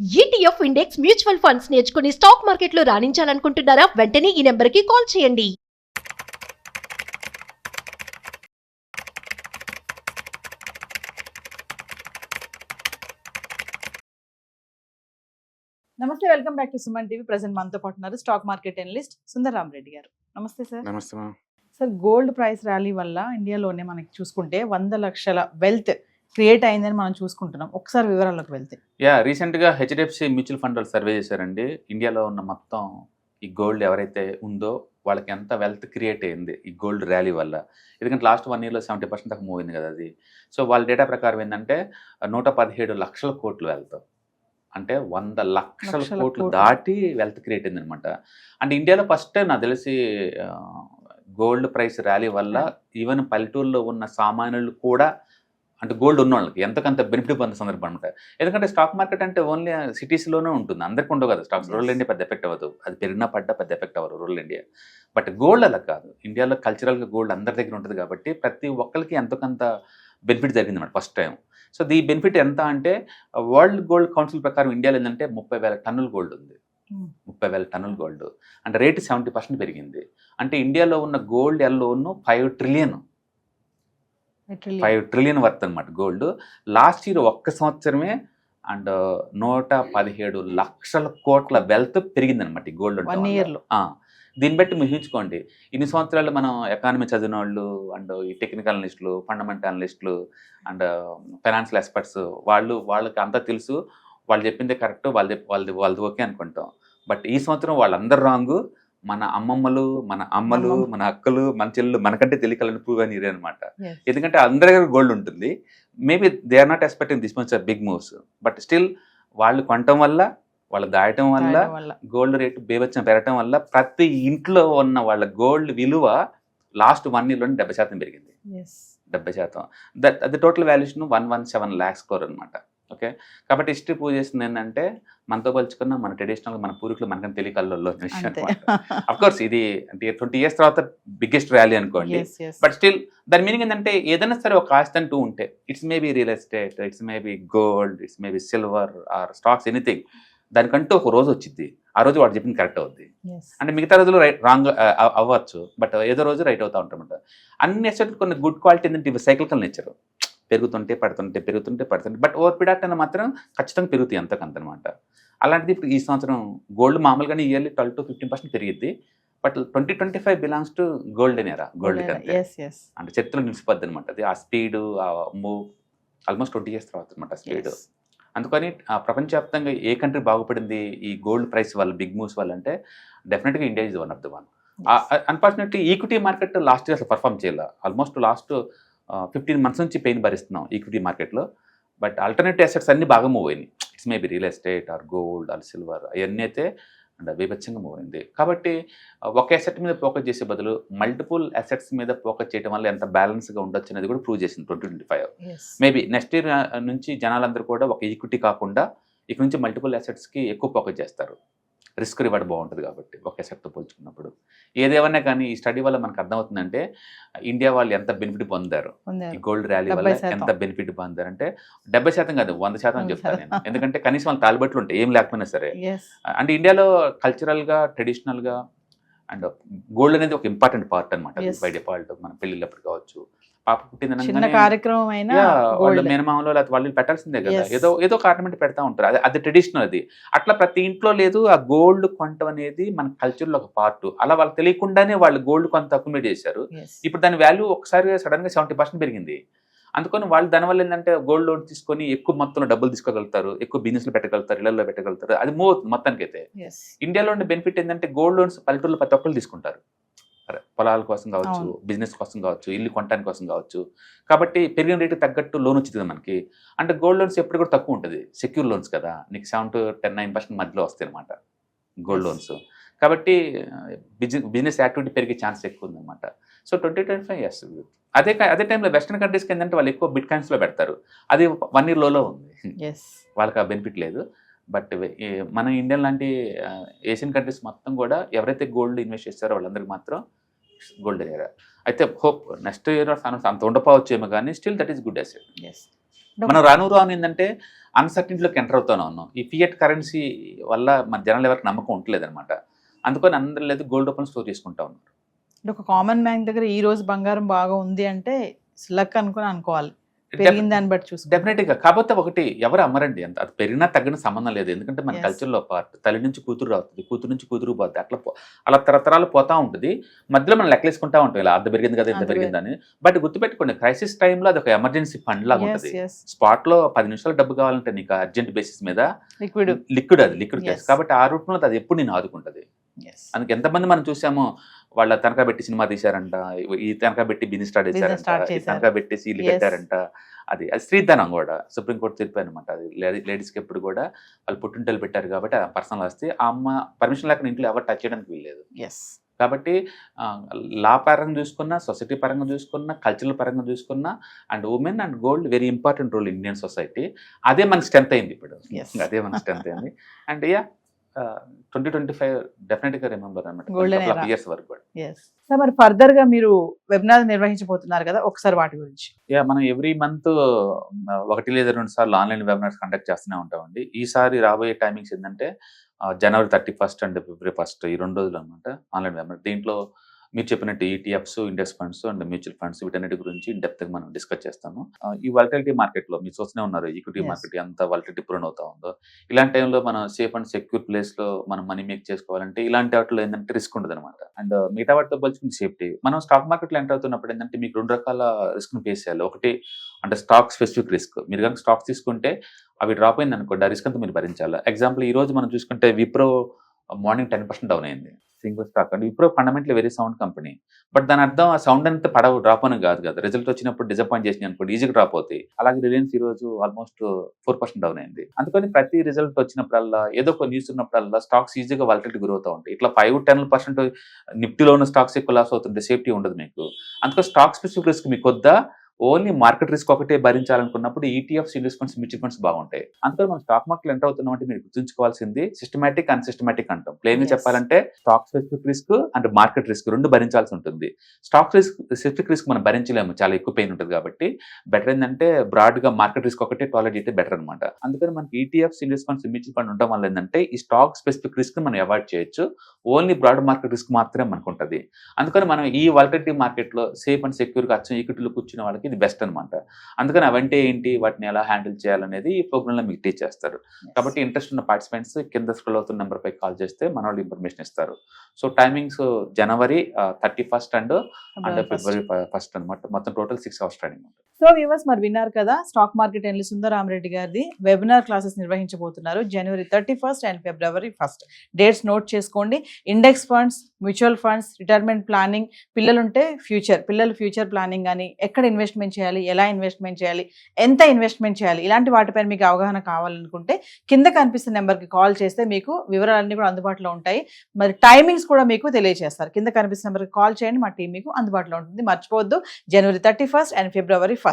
ETF index mutual funds నేర్చుకుని stock మార్కెట్లో రాణించాలనుకుంటున్నారా? వెంటనే ఈ నెంబర్కి కాల్ చేయండి. నమస్తే, welcome back to Suman TV. Present మనతో పాటు ఉన్నారు stock market analyst Sundararam Reddy గారు. నమస్తే సార్. నమస్తే ma'am. Sir, gold price rally వల్ల ఇండియాలోనే మనకి చూసుకుంటే 100 లక్షల వెల్త్ క్రియేట్ అయిందని మనం చూసుకుంటున్నాం. ఒకసారి వివరాల్లోకి వెళ్తే రీసెంట్గా హెచ్డిఎఫ్సి మ్యూచువల్ ఫండ్ వాళ్ళు సర్వే చేశారండి. ఇండియాలో ఉన్న మొత్తం ఈ గోల్డ్ ఎవరైతే ఉందో వాళ్ళకి ఎంత వెల్త్ క్రియేట్ అయింది ఈ గోల్డ్ ర్యాలీ వల్ల. ఎందుకంటే లాస్ట్ 1 ఇయర్లో 70% దాకా మూవ్ అయింది కదా అది. సో వాళ్ళ డేటా ప్రకారం ఏంటంటే 117 లక్షల కోట్లు వెల్త్, అంటే 100 లక్షల కోట్లు దాటి వెల్త్ క్రియేట్ అయింది అనమాట. అంటే ఇండియాలో ఫస్ట్ టైం నాకు తెలిసి గోల్డ్ ప్రైస్ ర్యాలీ వల్ల ఈవెన్ పల్లెటూరులో ఉన్న సామాన్యులు కూడా, అంటే గోల్డ్ ఉన్న వాళ్ళకి ఎంతకంత బెనిఫిట్ పొందే సందర్భం అనమాట. ఎందుకంటే స్టాక్ మార్కెట్ అంటే ఓన్లీ సిటీస్లోనే ఉంటుంది, అందరికీ ఉండవు కదా స్టాక్స్. రూరల్ ఇండియా పెద్ద ఎఫెక్ట్ అవ్వదు, అది పెరిగినా పడ్డా పెద్ద ఎఫెక్ట్ అవ్వదు రూరల్ ఇండియా. బట్ గోల్డ్ అలా కాదు, ఇండియాలో కల్చరల్గా గోల్డ్ అందరి దగ్గర ఉంటుంది కాబట్టి ప్రతి ఒక్కరికి ఎంతకంత బెనిఫిట్ జరిగింది అన్నమాట ఫస్ట్ టైం. సో ఈ బెనిఫిట్ ఎంత అంటే వరల్డ్ గోల్డ్ కౌన్సిల్ ప్రకారం ఇండియాలో ఏంటంటే 30,000 టన్నుల గోల్డ్ ఉంది. 30,000 టన్నుల గోల్డ్ అంటే రేటు 70% పెరిగింది. అంటే ఇండియాలో ఉన్న గోల్డ్ ఎల్లోను 5 ట్రిలియన్ వర్త్ అనమాట గోల్డ్. లాస్ట్ ఇయర్ ఒక్క సంవత్సరమే అండ్ 117 లక్షల కోట్ల వెల్త్ పెరిగింది అనమాట ఈ గోల్డ్. 1 ఇయర్లో దీన్ని బట్టి మీరు ఊహించుకోండి, ఇన్ని సంవత్సరాలు మనం ఎకానమీ చదివిన వాళ్ళు అండ్ ఈ టెక్నికల్ అనలిస్టులు, ఫండమెంటల్ అనలిస్టులు అండ్ ఫైనాన్షియల్ ఎక్స్పర్ట్స్ వాళ్ళకి అంతా తెలుసు, వాళ్ళు చెప్పిందే కరెక్ట్, వాళ్ళది ఓకే అనుకుంటాం. బట్ ఈ సంవత్సరం వాళ్ళందరూ రాంగు. మన అమ్మమ్మలు, మన అమ్మలు, మన అక్కలు, మన చెల్లెలు మనకంటే తెలియకలని ప్రూవ్ అని ఇదే అనమాట. ఎందుకంటే అందరి దగ్గర గోల్డ్ ఉంటుంది. Maybe they are not expecting this much big moves, but still వాళ్ళు కొనటం వల్ల, వాళ్ళు దాయటం వల్ల, గోల్డ్ రేటు బేబచ్చం పెరగటం వల్ల ప్రతి ఇంట్లో ఉన్న వాళ్ళ గోల్డ్ విలువ లాస్ట్ 1 ఇయర్లోనే 70% పెరిగింది. 70%. అది టోటల్ వాల్యుయేషన్ 117 lakhs crore అనమాట. ఓకే, కాబట్టి హిస్టరీ ప్రూవ్ చేస్తుంది ఏంటంటే మనతో పోల్చుకున్న మన ట్రెడిషనల్ మన పూర్వీకులు మనకని తెలియకల్లో విషయం అనమాట. అఫ్కోర్స్ ఇది అంటే 20 years తర్వాత బిగ్గెస్ట్ ర్యాలీ అనుకోండి. బట్ స్టిల్ దాని మీనింగ్ ఏంటంటే ఏదైనా సరే ఒక ఆస్తి అంటూ ఉంటే, it's maybe real estate, it's maybe gold, it's maybe silver or stocks, anything, దానికంటూ ఒక రోజు వచ్చింది. ఆ రోజు వాడు చెప్పింది కరెక్ట్ అవుద్ది. అంటే మిగతా రోజులు రాంగ్ అవ్వచ్చు, బట్ ఏదో రోజు రైట్ అవుతా ఉంటామంట. అన్ని అసెట్ కొన్ని గుడ్ క్వాలిటీ ఏంటంటే ఇవి సైకిల్కల్ నేచర్, పెరుగుతుంటే పడుతుంటే, బట్ ఓవర్ పీరియడ్ అయినా మాత్రం ఖచ్చితంగా పెరుగుతాయి అంతకంతనమాట. అలాంటిది ఇప్పుడు ఈ సంవత్సరం గోల్డ్ మామూలుగానే ఇయర్లీ 12 to 15% పెరిగిద్ది. But 2025 belongs to golden era. Gold అంటే చరిత్రలో నిలిచిపోద్ది అనమాట. అది ఆ స్పీడ్, ఆ మూవ్ ఆల్మోస్ట్ 20 years తర్వాత అనమాట స్పీడ్. అందుకని ప్రపంచవ్యాప్తంగా ఏ కంట్రీ బాగుపడింది ఈ గోల్డ్ ప్రైస్ వల్ల, బిగ్ మూవ్స్ వల్ల అంటే డెఫినెట్గా India is one of the one. Unfortunately equity market last year అసలు పర్ఫామ్ చేయాలి. ఆల్మోస్ట్ లాస్ట్ 15 months నుంచి పెయిన్ భరిస్తున్నాం ఈక్విటీ మార్కెట్లో. బట్ ఆల్టర్నేటివ్ అసెట్స్ అన్ని బాగా మూవ్ అయినాయి. It's maybe real estate or gold or silver, అవన్నీ అయితే అంటే బీభత్సంగా మూవ్ అయింది. కాబట్టి ఒక అసెట్ మీద ఫోకస్ చేసే బదులు మల్టిపుల్ అసెట్స్ మీద ఫోకస్ చేయడం వల్ల ఎంత బ్యాలెన్స్గా ఉండొచ్చు అనేది కూడా ప్రూవ్ చేసింది 2025. మేబీ నెక్స్ట్ ఇయర్ నుంచి జనాలందరూ కూడా ఒక ఈక్విటీ కాకుండా ఇక నుంచి మల్టిపుల్ అసెట్స్కి ఎక్కువ ఫోకస్ చేస్తారు. రిస్క్ రివార్డ్ బాగుంటుంది కాబట్టి ఒక అసెట్తో పోల్చుకున్నప్పుడు. ఏదేమన్నా కానీ ఈ స్టడీ వల్ల మనకు అర్థమవుతుందంటే ఇండియా వాళ్ళు ఎంత బెనిఫిట్ పొందారు ఈ గోల్డ్ ర్యాలీ వల్ల, ఎంత బెనిఫిట్ పొందారు అంటే 70% కాదు 100% చెప్తాను నేను. ఎందుకంటే కనీసం వాళ్ళు తాలిబట్లు ఉంటాయి ఏం లేకపోయినా సరే. అంటే ఇండియాలో కల్చరల్గా, ట్రెడిషనల్గా అండ్ గోల్డ్ అనేది ఒక ఇంపార్టెంట్ పార్ట్ అనమాట. బై డిఫాల్ట్ మన పెళ్ళిళ్ళప్పుడు కావచ్చు, పాప పుట్టిందనగానే వాళ్ళు మేనమామలో లేకపోతే వాళ్ళు పెట్టాల్సిందే కదా, ఏదో ఒక ఆర్నమెంట్ పెడతా ఉంటారు. అది ట్రెడిషనల్. అది అట్లా ప్రతి ఇంట్లో లేదు. ఆ గోల్డ్ కొనటం అనేది మన కల్చర్లో ఒక పార్ట్. అలా వాళ్ళకి తెలియకుండానే వాళ్ళు గోల్డ్ కొంత అక్యుమిలేట్ చేశారు. ఇప్పుడు దాని వాల్యూ ఒకసారి సడన్గా 70% పెరిగింది. అందుకని వాళ్ళు దానివల్ల ఏంటంటే గోల్డ్ లోన్ తీసుకొని ఎక్కువ మొత్తంలో డబ్బులు తీసుకోగలుగుతారు, ఎక్కువ బిజినెస్లో పెట్టగలుగుతారు, ఇళ్లలో పెట్టగలుగుతారు. అది మూవ్ అవుతుంది మొత్తానికి. అయితే ఇండియాలో ఉండే బెనిఫిట్ ఏంటంటే గోల్డ్ లోన్స్ పల్లెటూరులో ప్రతి ఒక్కరు తీసుకుంటారు, పొలాల కోసం కావచ్చు, బిజినెస్ కోసం కావచ్చు, ఇల్లు కొనడానికి కోసం కావచ్చు. కాబట్టి పెరిగిన రేటు తగ్గట్టు లోన్ వచ్చింది మనకి. అంటే గోల్డ్ లోన్స్ ఎప్పుడు కూడా తక్కువ ఉంటుంది, సెక్యూర్ లోన్స్ కదా, నీకు 7 to 9% మధ్యలో వస్తాయి అనమాట గోల్డ్ లోన్స్. కాబట్టి బిజినెస్ యాక్టివిటీ పెరిగే ఛాన్స్ ఎక్కువ ఉందన్నమాట. So 2025 yes. అదే టైంలో వెస్టర్న్ కంట్రీస్కి ఏంటంటే వాళ్ళు ఎక్కువ బిట్ కాయిన్స్లో పెడతారు. అది 1 year లోలో ఉంది, వాళ్ళకి ఆ బెనిఫిట్ లేదు. బట్ మన ఇండియన్ లాంటి ఏషియన్ కంట్రీస్ మొత్తం కూడా ఎవరైతే గోల్డ్ ఇన్వెస్ట్ చేస్తారో వాళ్ళందరికీ మాత్రం గోల్డ్ ఏరియా. అయితే హోప్ నెక్స్ట్ ఇయర్ అంత ఉండకపోవచ్చు ఏమో, కానీ still that is good asset. మనం రాను రాను ఏంటంటే అన్సర్టినిటీలోకి ఎంటర్ అవుతూనే ఉన్నాం. ఈ ఫియట్ కరెన్సీ వల్ల మన జనాలు ఎవరికి నమ్మకం ఉండట్లేదు అనమాట. అందుకని అందరూ లేదు గోల్డ్ రూపంలో స్టోర్ చేసుకుంటా ఉన్నారు. అంటే ఒక కామన్ మ్యాన్ దగ్గర ఈ రోజు బంగారం బాగా ఉంది అంటే లక్ అనుకోవాలి, పెరిగిన దాన్ని బట్టి చూసుకుంటే. డెఫినెట్గా. కాకపోతే ఒకటి ఎవరు అమ్మరండి, అంత అది పెరిగినా తగ్గిన సంబంధం లేదు. ఎందుకంటే మన Yes. కల్చర్లో పార్ట్ తల్లి నుంచి కూతురు రావుతుంది, కూతురు నుంచి కూతురు పోతుంది, అట్లా అలా తరతరాలు పోతా ఉంటుంది. మధ్యలో మనం లెక్కలేసుకుంటా ఉంటాం, ఇలా అంత పెరిగింది కదా ఇంత అంత పెరిగిందని. బట్ గుర్తుపెట్టుకోండి, క్రైసిస్ టైంలో అది ఒక ఎమర్జెన్సీ ఫండ్ లాగా Yes, ఉంటుంది. yes. స్పాట్ లో 10 నిమిషాలు డబ్బు కావాలంటే నీకు అర్జెంట్ బేసిస్ మీద లిక్విడ్. Liquid Yes. క్యాష్. కాబట్టి ఆ రూపంలో అది ఎప్పుడు నేను ఆదుకుంటది. Yes. అందుకే ఎంతమంది మనం చూసామో, వాళ్ళ తనఖా పెట్టి సినిమా తీశారంట, ఈ తనఖా పెట్టి బిజినెస్ స్టార్ట్ Business start చేశారంట, ఈ చేశారు. తనఖా పెట్టి సీలు Yes. కట్టారంట. అది స్త్రీధనం కూడా సుప్రీంకోర్టు తీర్పు అనమాట. అది లేడీస్కి ఎప్పుడు కూడా వాళ్ళు పుట్టింటలు పెట్టారు కాబట్టి ఆ పర్సనల్ ఆస్తి ఆ అమ్మ పర్మిషన్ లేకుండా ఇంట్లో ఎవరు టచ్ చేయడానికి వీల్లేదు. Yes. కాబట్టి లా పరంగా చూసుకున్నా, సొసైటీ పరంగా చూసుకున్నా, కల్చరల్ పరంగా చూసుకున్నా, and women and gold very important role Indian society. అదే మనకి స్ట్రెంత్ అయింది ఇప్పుడు. Yes. అదే మనకి స్ట్రెంత్ అయింది. అండ్ 2025 డెఫినెట్గా రిమెంబర్ అనమాట, Golden era. ఇయర్స్ వరకు కూడా. Yes. సో మరి ఫర్దర్ గా మీరు వెబినార్ నిర్వహించబోతున్నారు కదా, ఒకసారి వాటి గురించి. మనం ఎవ్రీ మంత్ 1 లేదా 2 సార్లు ఆన్లైన్ వెబినార్స్ కండక్ట్ చేస్తూనే ఉంటామండి. ఈసారి రాబోయే టైమింగ్స్ ఏంటంటే జనవరి 31 అండ్ ఫిబ్రవరి 1 ఈ 2 రోజులు అనమాట ఆన్లైన్ వెబినార్. దీంట్లో మీరు చెప్పినట్టు ETFs, index funds and mutual funds వీటన్నిటి గురించి ఇన్ డెప్త్ గా మనం డిస్కస్ చేస్తాము. ఈ వాలటిలిటీ మార్కెట్ లో మీరు చూస్తూనే ఉన్నారు, ఈక్విటీ Yes. మార్కెట్ ఎంత వాలటిలిటీ ప్రూన్ అవుతా ఉందో. ఇలాంటి టైంలో మనం సేఫ్ అండ్ సెక్యూర్ ప్లేస్ లో మనం మనీ మేక్ చేసుకోవాలంటే ఇలాంటి వాటిలో ఏంటంటే రిస్క్ ఉండదు అనమాట. అండ్ మిగతా వాటితో పోల్చుకుని సేఫ్టీ. మనం స్టాక్ మార్కెట్ లో ఎంటర్ అవుతున్నప్పుడు ఏంటంటే మీకు 2 రకాల రిస్క్ ని ఫేస్ చేయాలి. ఒకటి అంటే స్టాక్ స్పెసిఫిక్ రిస్క్. మీరు కనుక స్టాక్స్ తీసుకుంటే అవి డ్రాప్ అయింది అనుకోండి, ఆ రిస్క్ అంతా మీరు భరించాలి. ఎగ్జాంపుల్ ఈ రోజు మనం చూసుకుంటే విప్రో మార్నింగ్ 10% డౌన్ అయింది, single stock. And Wipro fundamental very sound company. But దాని అర్థం ఆ సౌండ్ అంతా డ్రాప్ అని కాదు కదా, రిజల్ట్ వచ్చినప్పుడు డిసప్పాయింట్ చేసినాయి అనుకోండి ఈజీగా డ్రాప్ అవుతాయి. అలాగే రిలయన్స్ ఈ రోజు ఆల్మోస్ట్ 4% డౌన్ అయింది. అందుకని ప్రతి రిజల్ట్ వచ్చినప్పుడల్లా ఏదో ఒక న్యూస్ ఉన్నప్పుడల్లా స్టాక్స్ ఈజీగా వాలటిలిటీ గ్రో అవుతా ఉంటాయి. ఇట్లా 5-10% నిఫ్టీలో ఉన్న స్టాక్స్ ఎక్కువ లాస్ అవుతుంటే సేఫ్టీ ఉండదు మీకు. అందుకని స్టాక్ స్పెసిఫిక్ రిస్క్ మీకు వద్దా, ఓన్లీ మార్కెట్ రిస్క్ ఒకటే భరించాలనుకున్నప్పుడు ETFs, index funds, mutual funds బాగుంటాయి. అందుకని మనం స్టాక్ మార్కెట్ ఎంటర్ అవుతున్నాం అంటే మీరు గుర్తుంచుకోవాల్సింది సిస్టమాటిక్, అన్సిస్టమాటిక్ అంటాం. ప్లేన్ గా Yes. చెప్పాలంటే stock specific risk and market risk 2 భరించాల్సి ఉంటుంది. స్టాక్ స్పెసిఫిక్ రిస్క్ మనం భరించలేము, చాలా ఎక్కువ పెయిన్ ఉంటుంది. కాబట్టి బెటర్ ఏంటంటే బ్రాడ్ గా మార్కెట్ రిస్క్ ఒకటే టాలరేట్ అయితే బెటర్ అనమాట. అందుకని మనకి ETFs, index funds, mutual fund ఉండడం వల్ల ఏంటంటే ఈ స్టాక్ స్పెసిఫిక్ రిస్క్ మనం అవాయిడ్ చేయొచ్చు. ఓన్లీ బ్రాడ్ మార్కెట్ రిస్క్ మాత్రమే మనకు ఉంటుంది. అందుకని మనం ఈ వాలటిలిటీ మార్కెట్ లో సేఫ్ అండ్ సెక్యూర్ గా అచ్చం ఈక్విటీలో కూర్చున్న వాళ్ళకి ఇది బెస్ట్ అనమాట. అందుకని అవంటే ఏంటి, వాటిని ఎలా హ్యాండిల్ చేయాలనేది ఈ ప్రోగ్రామ్ లో మీకు టీచ్ చేస్తారు. కాబట్టి ఇంట్రెస్ట్ ఉన్న పార్టిసిపెంట్స్ కింద స్క్రోల్ అవుతున్న నెంబర్ పై కాల్ చేస్తే మన వాళ్ళు ఇన్ఫర్మేషన్ ఇస్తారు. సో టైమింగ్స్ జనవరి 31 అండ్ ఫిబ్రవరి 1 అనమాట. మొత్తం టోటల్ 6 hours ట్రైనింగ్ ఉంటుంది. సో వ్యూవర్స్ మరి విన్నారు కదా, స్టాక్ మార్కెట్ అనలిస్ట్ సుందరరామరెడ్డి గారిది వెబినార్ క్లాసెస్ నిర్వహించబోతున్నారు జనవరి 31 అండ్ ఫిబ్రవరి 1. డేట్స్ నోట్ చేసుకోండి. Index funds, mutual funds, retirement planning, పిల్లలుంటే పిల్లల ఫ్యూచర్ ప్లానింగ్ అని, ఎక్కడ ఇన్వెస్ట్మెంట్ చేయాలి, ఎలా ఇన్వెస్ట్మెంట్ చేయాలి, ఎంత ఇన్వెస్ట్మెంట్ చేయాలి, ఇలాంటి వాటిపైన మీకు అవగాహన కావాలనుకుంటే కింద కనిపిస్తున్న నెంబర్కి కాల్ చేస్తే మీకు వివరాలన్నీ కూడా అందుబాటులో ఉంటాయి. మరి టైమింగ్స్ కూడా మీకు తెలియజేస్తారు. కింద కనిపిస్తున్న నెంబర్కి కాల్ చేయండి, మా టీం మీకు అందుబాటులో ఉంటుంది. మర్చిపోవద్దు, జనవరి 31 అండ్ ఫిబ్రవరి 1.